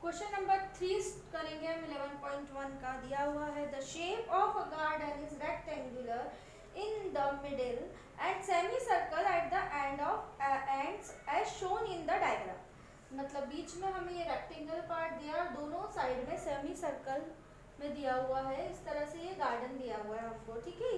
Question number 3 करेंगे हम 11.1 का। दिया हुआ है the shape of a garden is rectangular in the middle and semi circle at the end of ends as shown in the diagram. मतलब बीच में हमें ये रेक्टेंगल पार्ट दिया और दोनों साइड में सेमी सर्कल में दिया हुआ है। इस तरह से ये गार्डन दिया हुआ है हमको, ठीक है।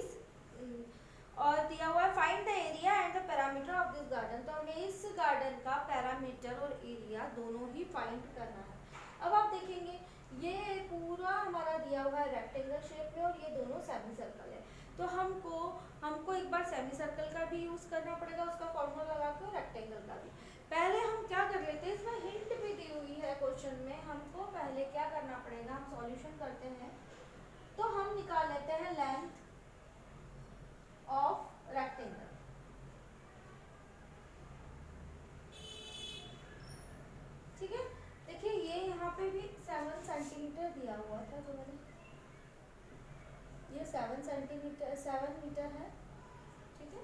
और दिया हुआ है find the area and the parameter of this garden. तो हमें इस गार्डन का पैरामीटर और एरिया दोनों ही फाइंड करना है। अब आप देखेंगे ये पूरा हमारा दिया हुआ है रेक्टेंगल शेप में और ये दोनों सेमी सर्कल है। तो हमको एक बार सेमी सर्कल का भी यूज करना पड़ेगा, उसका फॉर्मूला लगा के, रेक्टेंगल का भी। पहले हम क्या कर लेते हैं, इसमें हिंट भी दी हुई है क्वेश्चन में। हमको पहले क्या करना पड़ेगा, हम सॉल्यूशन करते हैं तो हम निकाल लेते हैं लेंथ ऑफ रेक्टेंगल। ठीक है, देखिए ये यहाँ पे भी 7 सेंटीमीटर दिया हुआ था, जो मैंने ये 7 मीटर है। ठीक है,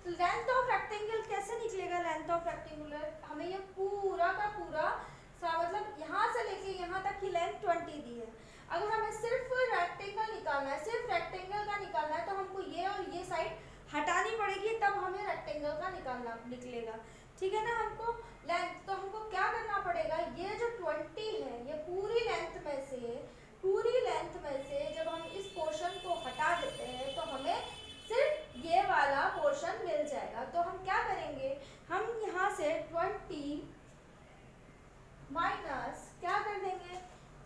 तो लेंथ ऑफ रेक्टेंगल कैसे निकलेगा? लेंथ ऑफ रेक्टेंगुलर हमें ये पूरा का पूरा मतलब यहाँ से लेके यहाँ तक की लेंथ 20 दी है। अगर हमें सिर्फ रेक्टेंगल निकालना है, सिर्फ रेक्टेंगल का निकालना है, तो हमको ये और ये साइड हटानी पड़ेगी, तब हमें रेक्टेंगल का निकलेगा। ठीक है ना। हमको लेंथ, तो हमको क्या करना पड़ेगा, ये जो 20 है ये पूरी लेंथ में से जब हम इस पोर्शन को हटा देते हैं तो हमें सिर्फ ये वाला पोर्शन मिल जाएगा। तो हम क्या करेंगे, हम यहाँ से 20 माइनस क्या कर देंगे,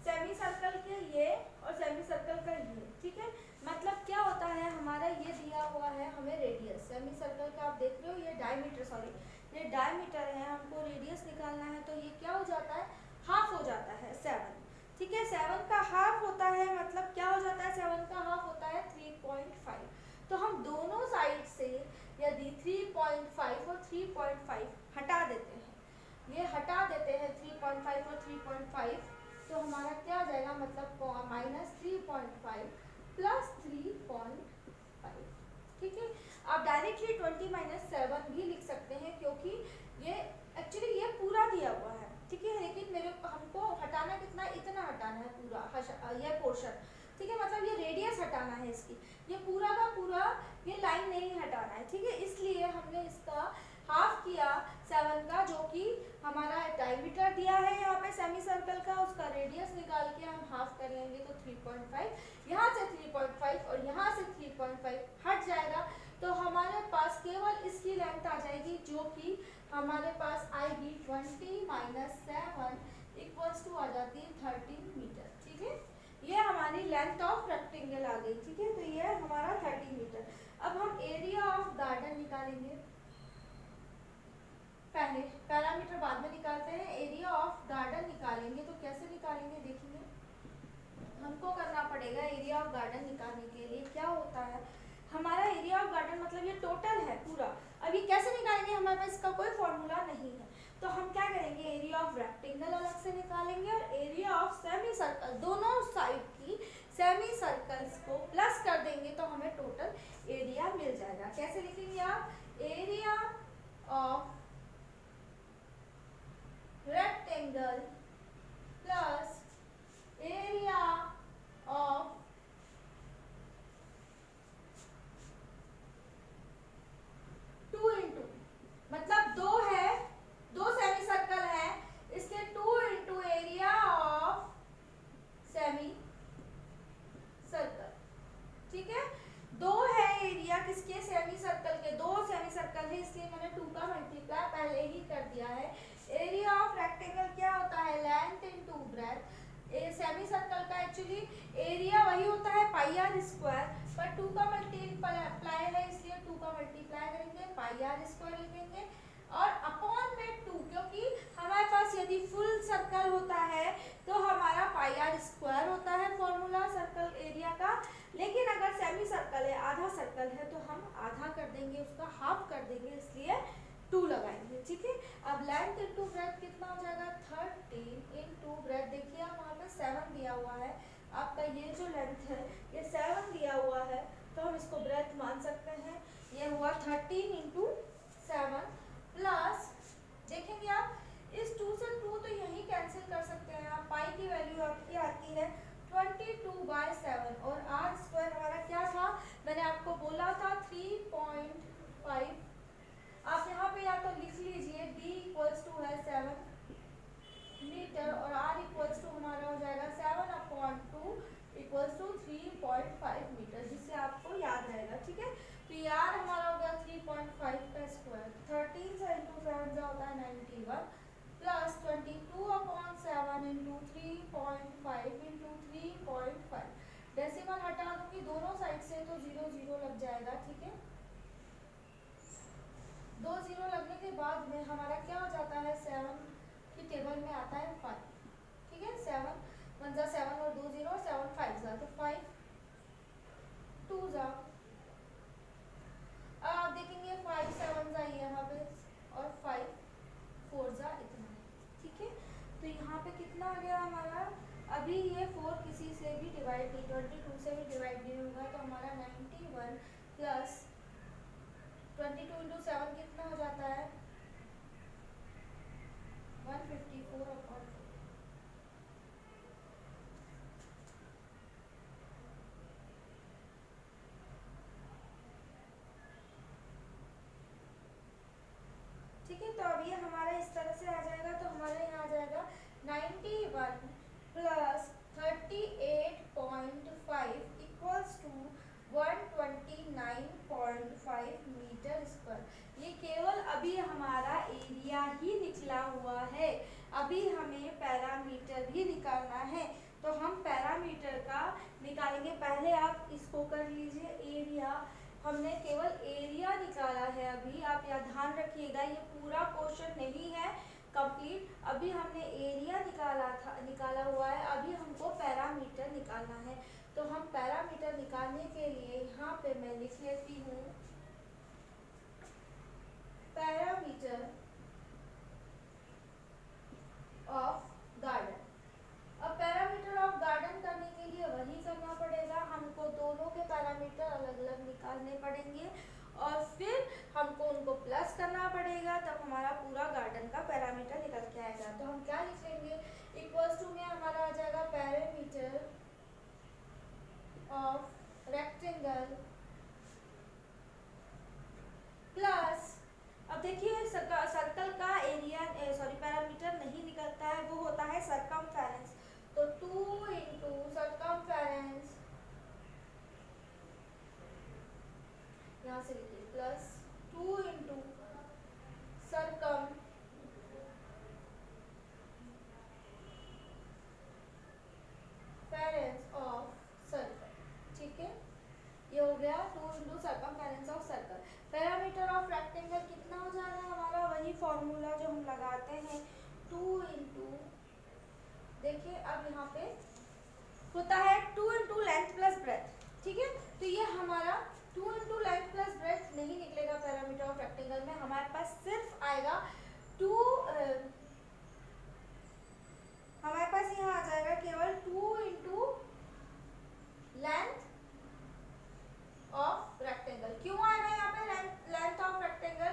सेमी सर्कल के ये और सेमी सर्कल का ये। ठीक है, मतलब क्या होता है, हमारा ये दिया हुआ है हमें रेडियस, सेमी सर्कल का आप देख रहे हो, ये डायमीटर, सॉरी ये डायमीटर है, हमको रेडियस निकालना है। तो ये क्या हो जाता है, हाफ हो जाता है 7। ठीक है, 7 का हाफ होता है, मतलब क्या हो जाता है, 7 का हाफ होता है 3.5। तो हम दोनों साइड से यदि 3.5 और 3.5 हटा देते हैं, ये हटा देते हैं 3.5 और 3.5, तो हमारा क्या आ जाएगा, मतलब -3.5 प्लस 3.5। ठीक है, आप डायरेक्टली 20 - 7 भी लिख सकते हैं, क्योंकि ये एक्चुअली ये पूरा दिया हुआ है। ठीक है, लेकिन हमको हटाना कितना, इतना हटाना है पूरा ये पोर्शन। ठीक है, मतलब ये रेडियस हटाना है इसकी, ये पूरा का पूरा ये लाइन नहीं हटाना है। ठीक है, इसलिए हमने इसका हाफ किया 7 का, जो कि हमारा डायमीटर दिया है यहाँ पे सेमी सर्कल का, उसका रेडियस निकाल के हम हाफ कर लेंगे तो 3.5, यहाँ से 3.5 और यहाँ से 3.5 हट जाएगा। तो हमारे पास केवल इसकी लेंथ आ जाएगी, जो कि हमारे पास आएगी 20 - 7 = आ जाती है 13 मीटर। ठीक है, ये हमारी लेंथ ऑफ रेक्टेंगल आ गई। ठीक है, तो ये हमारा 13 मीटर। अब हम एरिया ऑफ गार्डन निकालेंगे, पहले पैरामीटर बाद में निकालते हैं। एरिया ऑफ गार्डन निकालेंगे तो कैसे निकालेंगे, देखिए हमको करना पड़ेगा। एरिया ऑफ गार्डन निकालने के लिए क्या होता है, हमारा एरिया ऑफ गार्डन मतलब ये टोटल है पूरा। अब ये कैसे निकालेंगे, हमारे पास इसका कोई फॉर्मूला नहीं है। तो हम क्या करेंगे, एरिया ऑफ रेक्टेंगल अलग से निकालेंगे और एरिया ऑफ सेमी सर्कल, दोनों साइड की सेमी सर्कल्स को प्लस कर देंगे तो हमें टोटल एरिया मिल जाएगा। कैसे लिखेंगे आप, area of rectangle plus area of two into, मतलब दो सेमी सर्कल है, इसके 2 into area of semi circle. ठीक है, 2 है एरिया किसके, सेमी सर्कल के, 2 सेमी सर्कल है, इसलिए मैंने 2 का मल्टीप्लाई पहले ही कर दिया है। एरिया ऑफ रेक्टेंगल क्या होता है, length into breadth. Semi circle का एक्चुअली एरिया वही होता है πr², पर 2 का मल्टीप्लाई है, इसलिए 2 का मल्टीप्लाई करेंगे, πr² लिखेंगे और अपॉन में 2, क्योंकि हमारे पास यदि फुल सर्कल होता है तो हमारा πr² होता है फॉर्मूला सर्कल एरिया का। लेकिन अगर सेमी सर्कल है, आधा सर्कल है, तो हम आधा कर देंगे, उसका हाफ कर देंगे, इसलिए 2 लगाएंगे। ठीक है, अब लेंथ इंटू ब्रेथ कितना हो जाएगा, 13 इंटू ब्रेथ। देखिए आप वहाँ पे 7 दिया हुआ है, आपका ये जो लेंथ है ये 7 दिया हुआ है, तो हम इसको ब्रेथ मान सकते हैं। ये हुआ 13 इंटू 7 प्लस, देखेंगे आप इस 2 से 2 तो यही कैंसिल कर सकते हैं आप, πr² होता है 91 प्लस 22/7 इंटू 3.5 इंटू 3.5। डेसिमल हटा दूंगी दोनों साइड से तो 0 0 लग जाएगा, ठीक है। 2 0 लगने के बाद में हमारा क्या हो जाता है, 7 की टेबल में आता है 5, ठीक है। 7 1 जा 7 और 2 0 7 5 जा तो 5 2 जा। अब आप देखेंगे 5 7 जा यहाँ पे और 5 4 जा इतना, ठीक है। तो यहाँ पे कितना आ गया हमारा, अभी ये 4 किसी से भी डिवाइड नहीं, 22 से भी डिवाइड नहीं होगा, तो हमारा 91 प्लस 22 इंटू 7 कितना हो जाता है 154/4। ठीक है। तो अब ये हमारा इस तरह से आ जाएगा, तो हमारे यहाँ आ जाएगा 91 plus 38.5 equals to 129.5 meter square. ये केवल अभी हमारा एरिया ही निकला हुआ है, अभी हमें पैरामीटर भी निकालना है। तो हम पैरामीटर का निकालेंगे, पहले आप इसको कर लीजिए। एरिया, हमने केवल एरिया निकाला है अभी, आप यहाँ ध्यान रखिएगा, ये पूरा क्वेश्चन नहीं है कंप्लीट। अभी हमने एरिया निकाला हुआ है, अभी हमको पैरामीटर निकालना है। तो हम पैरामीटर निकालने के लिए यहाँ पे मैं लिख लेती हूँ पैरामीटर ऑफ गार्डन। अब पैरामीटर ऑफ गार्डन करने के लिए वही करना पड़ेगा, हमको दोनों के पैरामीटर अलग अलग निकालने पड़ेंगे और फिर हमको उनको प्लस करना पड़ेगा, तब हमारा पूरा गार्डन का पैरामीटर निकल के आएगा। तो हम क्या लिखेंगे, इक्वल्स टू में हमारा आ जाएगा पैरामीटर ऑफ रेक्टेंगल प्लस, अब देखिए सर्कल का एरिया पैरामीटर नहीं निकलता है, वो होता है सरकमफेरेंस। तो 2 इंटू सरकमफेरेंस, यहाँ से लिखिए plus 2 into circumference of circle, ठीक है। ये हो गया 2 into circumference of circle. Parameter of rectangle कितना हो जाएगा हमारा, वही फॉर्मूला जो हम लगाते हैं 2 इंटू, देखिए अब यहाँ पे होता है 2 इंटू लेंथ प्लस ब्रेथ, ठीक है। तो ये हमारा 2 इंटू लेंथ प्लस ब्रेथ नहीं निकलेगा पैरामीटर ऑफ रेक्टेंगल में, हमारे पास सिर्फ आएगा 2, हमारे पास यहाँ आ जाएगा केवल 2 इंटू लेंथ ऑफ रेक्टेंगल। क्यों आएगा यहाँ पे लेंथ ऑफ रेक्टेंगल,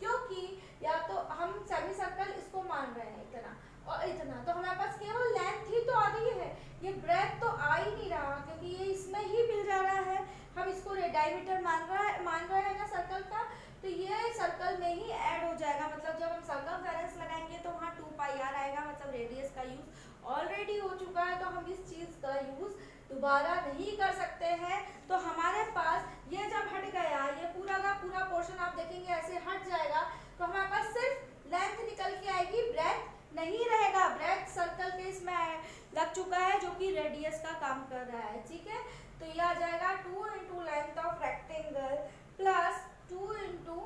क्योंकि या तो हम सेमी सर्कल इसको मान रहे हैं इतना और इतना, तो हमारे पास केवल लेंथ ही तो आ रही है, ये ब्रेथ तो आ ही नहीं रहा, क्योंकि ये इसमें ही मिल जा रहा है। हम इसको डायमीटर मान रहे हैं ना सर्कल का, तो ये सर्कल में ही ऐड हो जाएगा। मतलब जब हम सर्कमफेरेंस लगाएंगे तो वहाँ 2πr आएगा, मतलब रेडियस का यूज ऑलरेडी हो चुका है, तो हम इस चीज का यूज दोबारा नहीं कर सकते हैं। तो हमारे पास ये जब हट गया, ये पूरा का पूरा पोर्शन आप देखेंगे ऐसे हट जाएगा, तो हमारे पास सिर्फ लेंथ निकल के आएगी, ब्रेथ नहीं रहेगा। ब्रेथ सर्कल के इसमें लग चुका है जो कि रेडियस का काम कर रहा है, ठीक है। तो ये आ जाएगा 2 into length of rectangle plus 2 into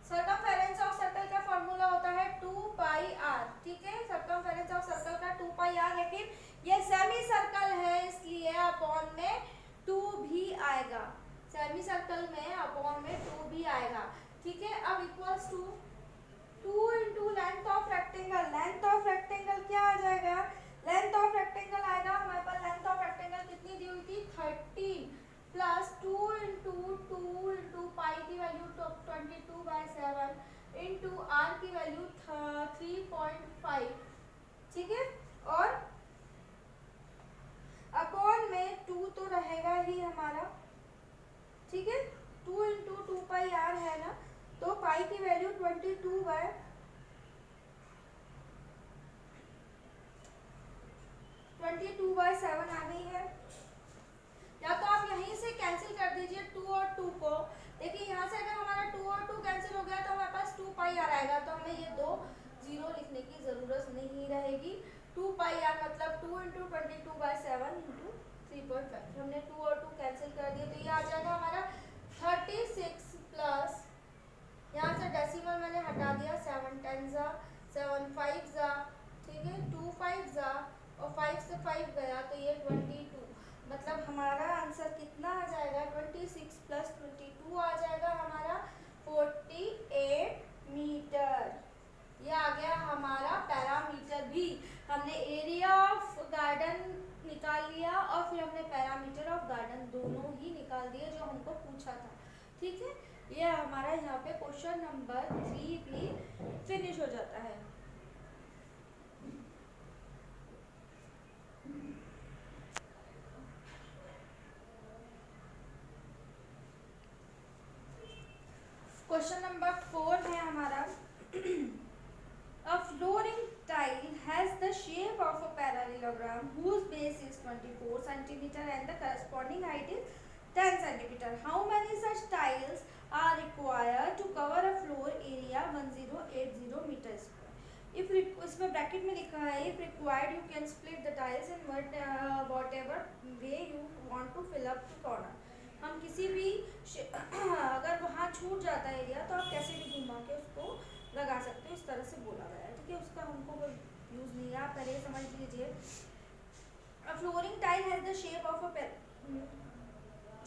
circumference of circle का फॉर्मूला होता है 2πr, ठीक है। सर्कमफेरेंस ऑफ सर्कल का 2πr, लेकिन ये सेमी सर्कल है इसलिए अपॉन में 2 भी आएगा, सेमी सर्कल में अपॉन में 2 भी आएगा, ठीक है। अब equals to 2 into length of rectangle, length of rectangle क्या आ जाएगा, लेंथ ऑफ रेक्टेंगल आएगा हमारे पास, लेंथ ऑफ रेक्टेंगल कितनी दी हुई थी 13 प्लस 2 इंटू पाई की वैल्यू 22/7 इंटू आर की वैल्यू 3.5, ठीक है। और अपॉन में 2 तो रहेगा ही हमारा, ठीक है। 2 इंटू 2πr है ना, तो पाई की वैल्यू 22/7 आ गई है। या तो आप यहीं से कैंसिल कर दीजिए 2 और 2 को, देखिए यहाँ से अगर हमारा 2 और 2 कैंसिल हो गया तो हमारे पास 2πr पाई आर आएगा तो हमें ये 2 जीरो लिखने की ज़रूरत नहीं रहेगी। 2 पाई आर मतलब 2 इंटू 22/7 इंटू 3.5। हमने 2 और 2 कैंसिल कर दिए तो ये आ जाएगा हमारा 36 प्लस, यहाँ से डेसिमल मैंने हटा दिया, 7 10 जा 7 5 जा, ठीक है, 2 5 जा और 5 से 5 गया तो ये 22, मतलब हमारा आंसर कितना आ जाएगा 26 प्लस 22 आ जाएगा हमारा 48 मीटर। ये आ गया हमारा पैरामीटर भी। हमने एरिया ऑफ गार्डन निकाल लिया और फिर हमने पैरामीटर ऑफ गार्डन दोनों ही निकाल दिए जो हमको पूछा था, ठीक है। ये हमारा यहाँ पे क्वेश्चन नंबर 3 भी फिनिश हो जाता है। क्वेश्चन नंबर 4 है हमारा A flooring tile has the shape of a parallelogram whose base is 24 cm and the corresponding height is 10 cm. How many such tiles are required to cover a floor area 1080 meter square? If इसमें bracket में लिखा है if required you can split the tiles in whatever way you want to fill up the corner. हम किसी भी अगर वहाँ छूट जाता है एरिया तो आप कैसे भी घुमा के उसको लगा सकते हो, इस तरह से बोला गया है, ठीक है। उसका हमको कोई यूज़ नहीं है, आप पहले समझ लीजिए। Flooring tile has the shape of अ,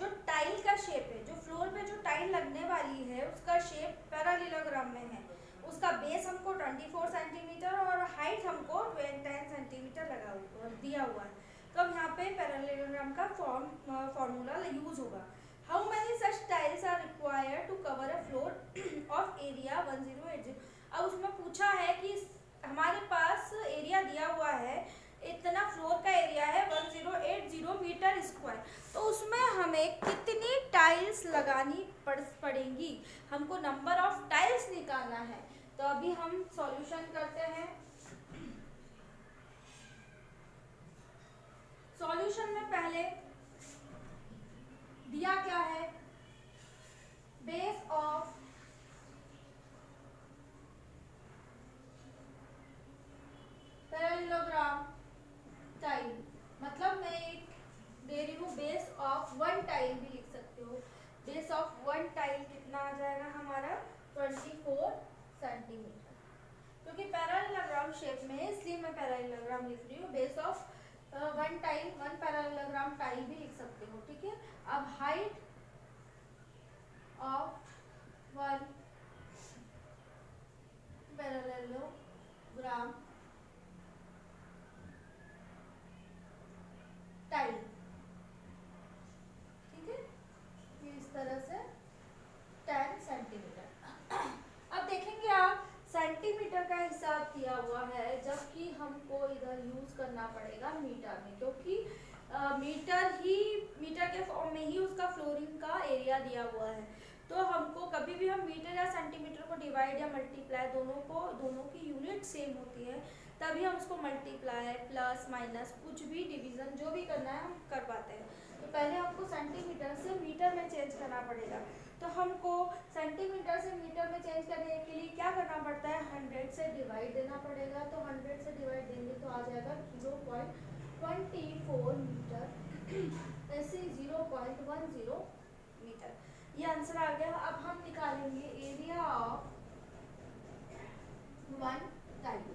जो टाइल का शेप है, जो फ्लोर पे जो टाइल लगने वाली है उसका शेप पैरेललोग्राम में है। उसका बेस हमको 24 सेंटीमीटर और हाइट हमको 10 सेंटीमीटर लगा हुआ दिया हुआ है। तो अब यहाँ पे पैरेललोग्राम का फॉर्मूला यूज होगा। How many such tiles are required to cover a floor of area 1080? अब उसमें पूछा है कि हमारे पास एरिया दिया हुआ है, इतना फ्लोर का एरिया है 1080 मीटर स्क्वायर, तो उसमें हमें कितनी टाइल्स लगानी पड़ेंगी, हमको नंबर ऑफ टाइल्स निकालना है। तो अभी हम सॉल्यूशन करते हैं। सॉल्यूशन में पहले दिया क्या है, बेस ऑफ पैरेललोग्राम टाइल, मतलब मैं एक दे रही हूँ बेस ऑफ 1 टाइल भी लिख सकते हो। बेस ऑफ 1 टाइल कितना आ जाएगा हमारा 24 सेंटीमीटर, क्योंकि पैरेललोग्राम शेप में है इसलिए मैं पैरेललोग्राम लिख रही हूँ। Base of 1 tile 1 parallelogram tile भी लिख सकते हो, ठीक है। अब हाइट ऑफ 1 पैरेललोग्राम टाइल, ठीक है, इस तरह से 10 सेंटीमीटर। अब देखेंगे आप सेंटीमीटर का हिसाब किया हुआ है, जबकि हमको इधर यूज करना पड़ेगा मीटर में, क्योंकि मीटर के फॉर्म में ही उसका फ्लोरिंग का एरिया दिया हुआ है। तो हमको कभी भी हम मीटर या सेंटीमीटर को डिवाइड या मल्टीप्लाई दोनों की यूनिट सेम होती है, तभी हम उसको मल्टीप्लाई प्लस माइनस कुछ भी डिवीजन जो भी करना है हम कर पाते हैं। तो पहले हमको सेंटीमीटर से मीटर में चेंज करना पड़ेगा। तो हमको सेंटीमीटर से मीटर में चेंज करने के लिए क्या करना पड़ता है, 100 से डिवाइड देना पड़ेगा। तो 100 से डिवाइड देंगे तो आ जाएगा 0.24 मीटर, ऐसे 0.10 मीटर। ये आंसर आ गया। अब हम निकालेंगे area of 1 tile.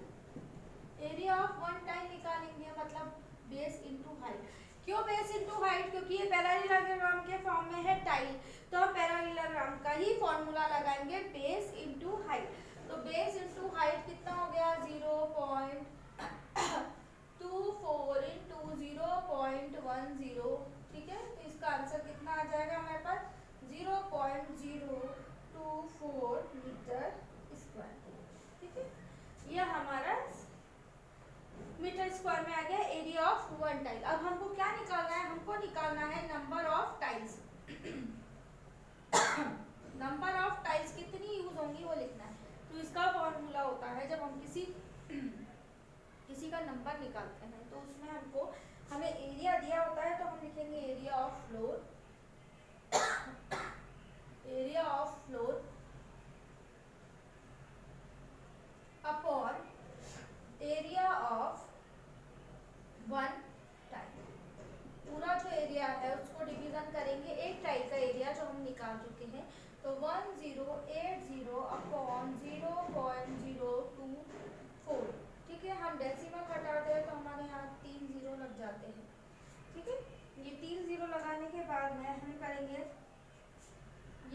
Area of 1 tile निकालेंगे, मतलब बेस इंटू हाइट। क्यों बेस इंटू हाइट, क्योंकि ये पैरेललोग्राम के फॉर्म में है टाइल, तो हम पैरेललोग्राम का ही फॉर्मूला लगाएंगे, बेस इंटू हाइट। तो बेस इंटू हाइट कितना हो गया 0.24 इंटू 0.10, ठीक है। तो इसका आंसर कितना आ जाएगा हमारे पास 0.024 मीटर स्क्वायर, ठीक है। यह हमारा मीटर स्क्वायर में आ गया एरिया ऑफ 1 टाइल। अब हमको क्या निकालना है, हमको निकालना है number of tiles. Number of tiles कितनी यूज होंगी वो लिखना है। तो इसका फॉर्मूला होता है, जब हम किसी का नंबर निकालते हैं तो उसमें हमें एरिया दिया होता है, तो हम लिखेंगे area of floor, area of floor बाद में हम करेंगे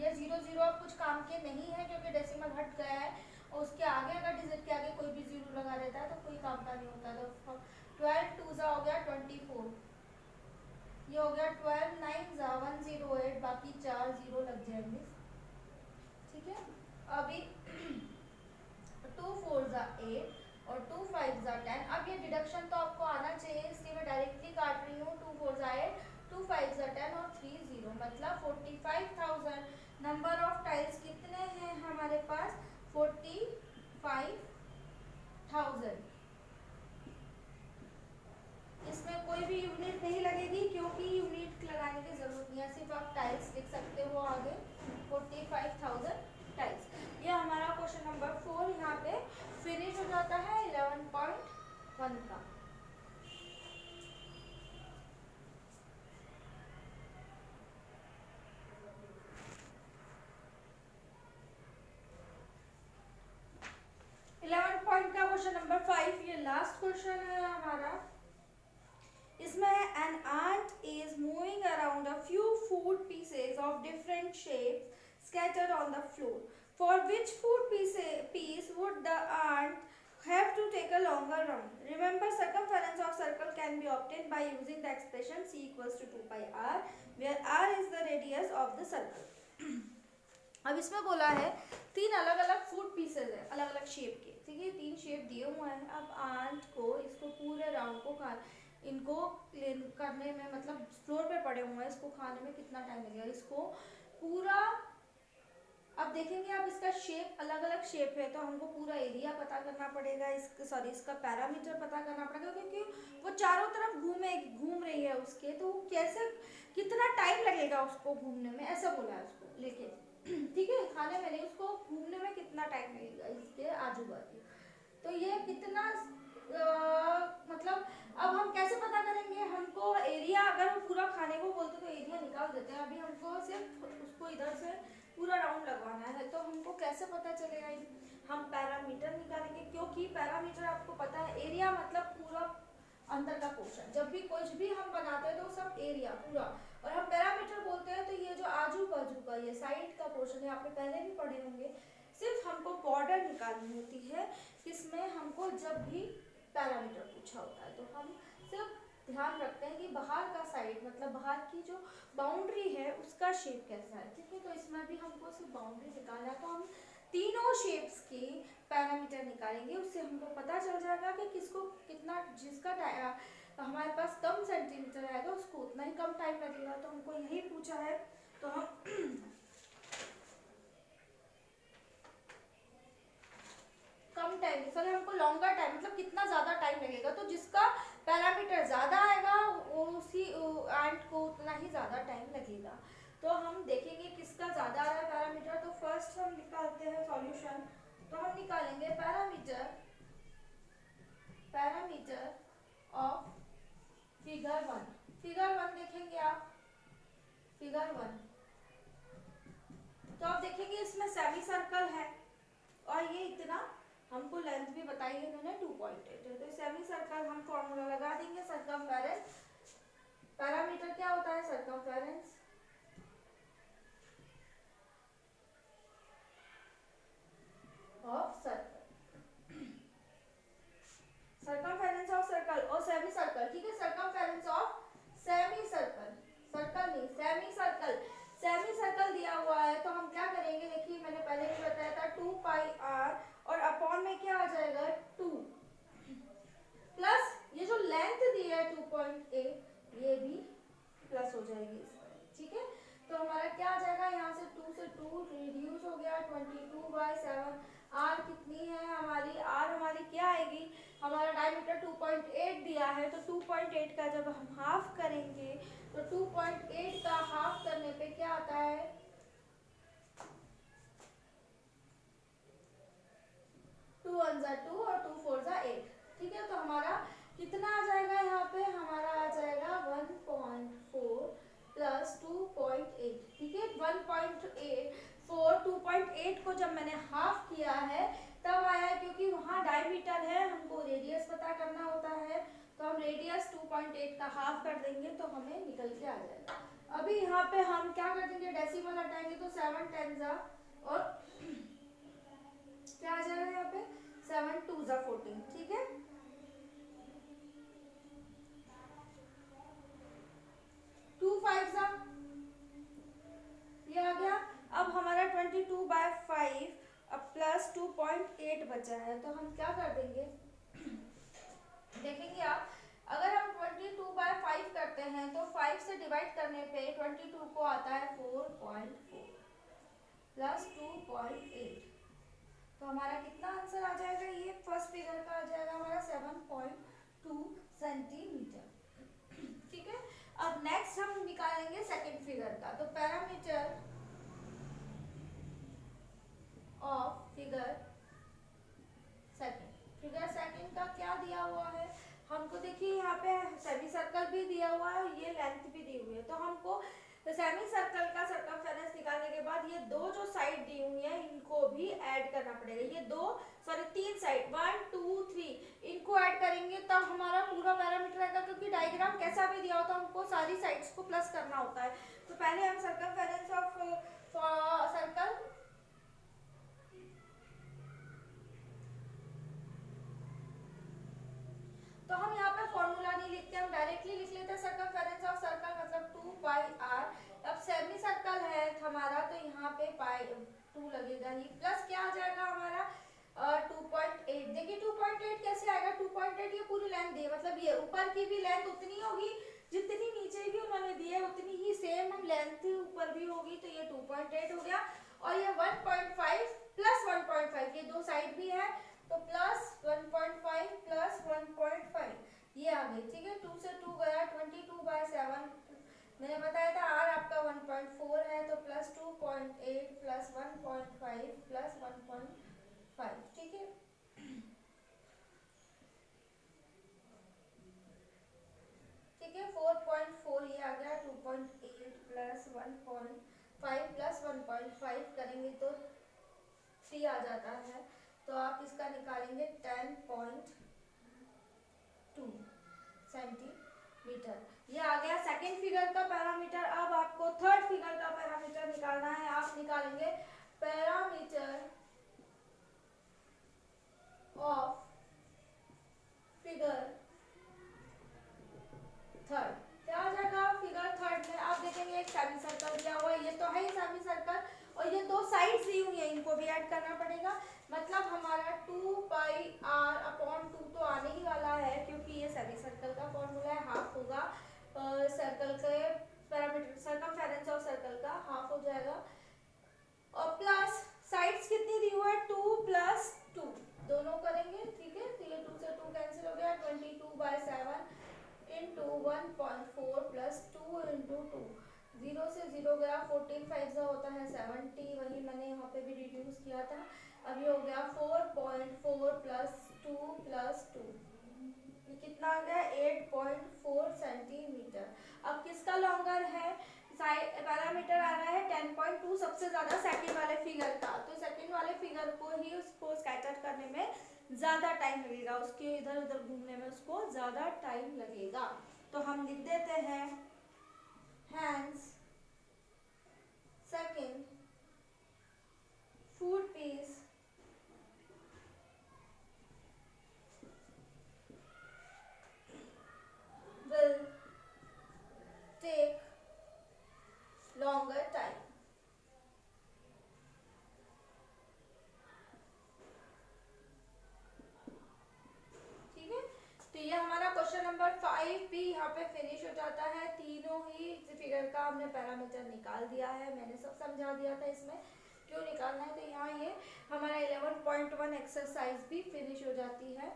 ये 0 0 अब कुछ काम के नहीं है क्योंकि डेसिमल हट गया है, और उसके आगे अगर डिजिट के आगे कोई भी 0 लगा देता है तो कोई काम का नहीं होता। तो 12 2 ज़ा हो गया 24, ये हो गया 12 9 ज़ा 108, बाकी 4 0 लग जाएंगे। ठीक है, अभी 2 4 ज़ा 8 और 2 5 ज़ा 10। अब ये डिडक्शन तो आपको आना चाहिए, इसलिए मैं डायरेक्टली काट रही हूँ। 2 4 ज़ा 8, 2 5 ज़ा 10 और 3 0, मतलब 45,000। नंबर ऑफ टाइल्स कितने हैं हमारे पास? 45,000। इसमें कोई भी यूनिट नहीं लगेगी क्योंकि यूनिट लगाने की जरूरत नहीं है, सिर्फ आप टाइल्स लिख सकते हो आगे। 45,000 टाइल्स। ये हमारा क्वेश्चन नंबर 4 यहाँ पे फिनिश हो जाता है 11.1 का। पॉइंट का क्वेश्चन नंबर 5, ये लास्ट क्वेश्चन है हमारा। इसमें an ant is moving around a few food pieces of different shapes scattered on the floor. For which food piece would the ant have to take a longer round? Remember, circumference of circle can be obtained by using the expression c equals to 2 pi r, where r is the radius of the circle. अब इसमें बोला है 3 अलग अलग food pieces है, अलग अलग shape के। ठीक है, 3 शेप दिए हुए हैं। अब आंट को इसको पूरे राउंड को इनको क्लीन करने में, मतलब फ्लोर पे पड़े हुए हैं, इसको खाने में कितना टाइम लगेगा? इसको पूरा, अब देखेंगे अब इसका शेप अलग अलग शेप है तो हमको पूरा एरिया पता करना पड़ेगा, इसका पैरामीटर पता करना पड़ेगा, क्योंकि वो चारों तरफ घूम रही है उसके, तो कैसे कितना टाइम लगेगा उसको घूमने में, ऐसा बोला है उसको लेके। ठीक है, खाने में नहीं, उसको घूमने में कितना टाइम लगेगा इसके आजू बाजू। तो ये कितना मतलब अब हम कैसे पता करेंगे? हमको एरिया, अगर हम पूरा खाने को बोलते तो एरिया निकाल देते हैं, अभी हमको सिर्फ उसको इधर से पूरा राउंड लगवाना है, तो हमको कैसे पता चलेगा? हम पैरामीटर निकालेंगे, क्योंकि पैरामीटर आपको पता है एरिया मतलब पूरा अंदर का पोर्शन। जब भी कुछ भी हम बनाते हैं तो सब एरिया पूरा, और हम पैरामीटर बोलते हैं तो ये जो आजू बाजू का ये साइड का पोर्शन है, आपने पहले भी पढ़े होंगे। सिर्फ हमको बॉर्डर निकालनी होती है, किसमें? हमको जब भी पैरामीटर पूछा होता है तो हम सिर्फ ध्यान रखते हैं कि बाहर का साइड, मतलब बाहर की जो बाउंड्री है उसका शेप कैसा है। ठीक है, तो इसमें भी हमको सिर्फ बाउंड्री निकालना है, तो हम तीनों शेप्स की पैरामीटर निकालेंगे, उससे हमको पता चल जाएगा कि किसको कितना, जिसका हमारे पास कम सेंटीमीटर आएगा उसको उतना ही कम टाइम लगेगा। तो हमको यही पूछा है, तो हम कम टाइम, सॉरी हमको लॉन्गर टाइम मतलब कितना ज्यादा टाइम लगेगा, तो जिसका पैरामीटर ज्यादा आएगा उसी एंट को उतना ही ज्यादा टाइम लगेगा। तो हम देखेंगे किसका ज्यादा आ रहा है पैरामीटर। तो फर्स्ट हम निकालते हैं सॉल्यूशन, तो हम निकालेंगे पैरामीटर ऑफ फिगर 1। फिगर 1 देखेंगे आप, फिगर 1 तो आप देखेंगे इसमें सेमी सर्कल है और ये इतना हमको लेंथ भी बताई है इन्होंने 2.8 है। तो सेमी सर्कल हम फॉर्मूला लगा देंगे, सर्कमफेरेंस, पैरामीटर क्या होता है? Circumference of circle, circumference of circle और सेमी सर्कल। ठीक है, circumference of semi circle, circle नहीं सेमी सर्कल, सेमी सर्कल दिया हुआ है तो हम क्या करेंगे? देखिए मैंने पहले भी बताया था 2 पाई r और अपॉन में क्या आ जाएगा 2 प्लस ये जो लेंथ दी है 2.8 ये भी प्लस हो जाएगी इसमें। ठीक है, तो हमारा क्या आ जाएगा? यहाँ से 2 से 2 रिड्यूस हो गया 22/7। r कितनी है हमारी? r हमारी क्या आएगी? हमारा डायमीटर 2.8 दिया है, तो 2.8 का जब हम हाफ करेंगे तो 2.8 का हाफ करने पे क्या आता है? 2 1 ज़ा 2 और 2 4 ज़ा 8। ठीक है, तो हमारा कितना आ जाएगा? यहाँ पे हमारा आ जाएगा 1.4 प्लस 2.8। ठीक है, 1.84 2.8 को जब मैंने हाफ किया है तब आया, क्योंकि वहाँ डायमीटर है, हमको रेडियस पता करना होता है, तो तो हम रेडियस 2.8 का हाफ कर देंगे तो हमें निकल के आ जाएगा। अभी यहाँ पे हम क्या कर देंगे, डेसिमल हटाएंगे तो 7 10 और क्या आ जाएगा यहाँ पे 7 2 14, ठीक है। 2 5 ये आ गया। अब हमारा 22/5 अब प्लस 2.8 बचा है तो हम क्या कर देंगे, देखेंगे आप, अगर हम 22/5 करते हैं तो 5 से डिवाइड करने पे 22 को आता है 4.4 प्लस 2.8, तो हमारा कितना आंसर आ जाएगा, ये फर्स्ट फिगर का आ जाएगा हमारा 7.2 सेंटीमीटर, ठीक है। अब नेक्स्ट हम निकालेंगे सेकंड फिगर का, तो पैरामीटर ऑफ फिगर सेकंड का क्या दिया हुआ है हमको, देखिए यहाँ पे सेमी सर्कल भी दिया हुआ है, ये लेंथ भी दी हुई है, तो हमको सेमी सर्कल का सर्कमफेरेंस निकालने के बाद ये दो जो साइड दी हुई है इनको भी ऐड करना पड़ेगा, ये दो सॉरी 3 साइड 1 2 3 इनको ऐड करेंगे तब हमारा पूरा पैरामीटर आएगा, क्योंकि डायग्राम कैसा भी दिया होता है हमको सारी साइड्स को प्लस करना होता है। तो पहले हम सर्कमफेरेंस ऑफ सर्कल तो हम यहाँ पे फॉर्मूला नहीं लिखते, हम डायरेक्टली लिख लेते हैं सर्कमफेरेंस ऑफ सर्कल मतलब 2πr। अब सेमी सर्कल है हमारा तो यहाँ पे पाई 2 लगेगा ही, प्लस क्या आ जाएगा हमारा 2.8। देखिए 2.8 कैसे आएगा, 2.8 ये पूरी लेंथ दी है, मतलब ये ऊपर की भी लेंथ उतनी होगी जितनी नीचे की उन्होंने दी है, उतनी ही सेम हम लेंथ ऊपर भी होगी, तो ये 2.8 हो गया। और ये 1.5 प्लस 1.5 ये दो साइड भी है तो प्लस 1.5 प्लस 1.5 ये आ गई, ठीक है। 2 से 2 गया 22/7, मैंने बताया था r आपका 1.4 है तो प्लस 2.8 प्लस 1.5 प्लस 1.5, ठीक है। ठीक है 4.4 ये आ गया, 2.8 प्लस 1.5 प्लस 1.5 करेंगे तो 3 आ जाता है, तो आप इसका निकालेंगे 10.2 सेंटीमीटर, ये आ गया सेकंड फिगर का पैरामीटर। अब आपको थर्ड फिगर का पैरामीटर निकालना है, आप निकालेंगे पैरामीटर ऑफ फिगर थर्ड। क्या आ जाएगा फिगर थर्ड में, आप देखेंगे एक सेमी सर्कल दिया हुआ है, ये तो है ही सेमी सर्कल, और ये दो साइड्स दी हुई है इनको भी ऐड करना पड़ेगा, मतलब हमारा 2πr/2 तो आने ही वाला है क्योंकि ये सेमी सर्कल का फॉर्मूला है, हाफ होगा सर्कल के पैरामीटर सर्कमफेरेंस ऑफ सर्कल का हाफ हो जाएगा, और प्लस साइड्स कितनी दी हुई है 2 प्लस 2 दोनों करेंगे, ठीक है। तो ये 2 से 2 कैंसिल हो गया, 22/7 इंटू 1.4 प्लस 2 इंटू 2, 0 से 0 गया, 14 5 होता है 70, वही मैंने यहाँ पे भी रिड्यूस किया था। अब ये हो गया 4.4 प्लस 2 प्लस 2, ये कितना आ गया 8.4 सेंटीमीटर। अब किसका लॉन्गर है, पैरामीटर आ रहा है 10.2 सबसे ज्यादा सेकंड वाले फिगर का, तो सेकंड वाले फिगर को ही उसको स्कैटर करने में ज्यादा टाइम लगेगा, उसके इधर उधर घूमने में उसको ज्यादा टाइम लगेगा, तो हम लिख देते हैं hands second food piece will take longer time। ठीक है, तो ये हमारा क्वेश्चन नंबर 5 भी यहाँ पे फिनिश हो जाता है, तीनों ही फिगर का हमने पैरामीटर निकाल दिया है, मैंने सब समझा दिया था इसमें क्यों निकालना है, तो यहाँ ये हमारा 11.1 एक्सरसाइज भी फिनिश हो जाती है।